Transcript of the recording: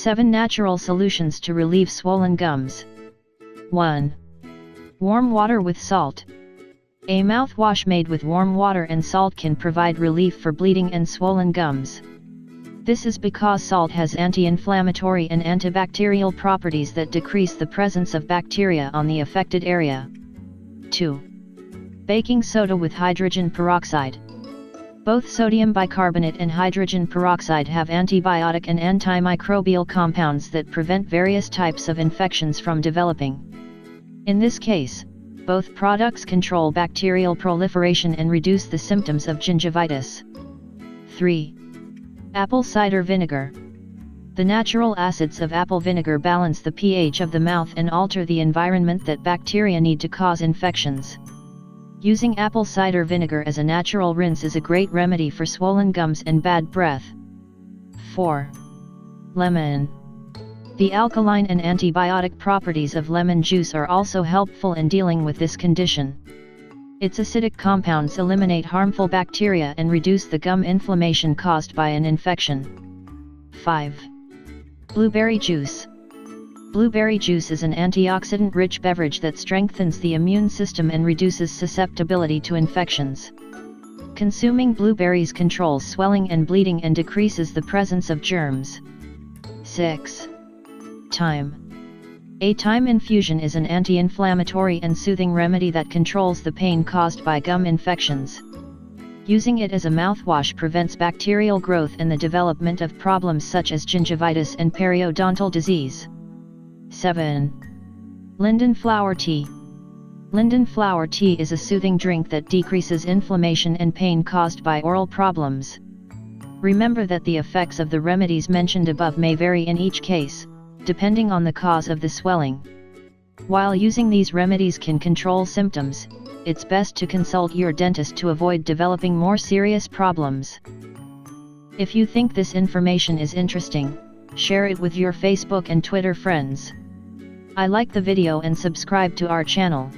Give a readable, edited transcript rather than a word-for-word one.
7 natural solutions to relieve swollen gums. 1. Warm water with salt. A mouthwash made with warm water and salt can provide relief for bleeding and swollen gums. This is because salt has anti-inflammatory and antibacterial properties that decrease the presence of bacteria on the affected area. 2. Baking soda with hydrogen peroxide. Both sodium bicarbonate and hydrogen peroxide have antibiotic and antimicrobial compounds that prevent various types of infections from developing. In this case, both products control bacterial proliferation and reduce the symptoms of gingivitis. 3. Apple cider vinegar. The natural acids of apple vinegar balance the pH of the mouth and alter the environment that bacteria need to cause infections. Using apple cider vinegar as a natural rinse is a great remedy for swollen gums and bad breath. 4. Lemon. The alkaline and antibiotic properties of lemon juice are also helpful in dealing with this condition. Its acidic compounds eliminate harmful bacteria and reduce the gum inflammation caused by an infection. 5. Blueberry juice. Blueberry juice is an antioxidant-rich beverage that strengthens the immune system and reduces susceptibility to infections. Consuming blueberries controls swelling and bleeding and decreases the presence of germs. 6. Thyme. A thyme infusion is an anti-inflammatory and soothing remedy that controls the pain caused by gum infections. Using it as a mouthwash prevents bacterial growth and the development of problems such as gingivitis and periodontal disease. 7. Linden flower tea. Linden flower tea is a soothing drink that decreases inflammation and pain caused by oral problems. Remember that the effects of the remedies mentioned above may vary in each case, depending on the cause of the swelling. While using these remedies can control symptoms, it's best to consult your dentist to avoid developing more serious problems. If you think this information is interesting, share it with your Facebook and Twitter friends. I like the video and subscribe to our channel.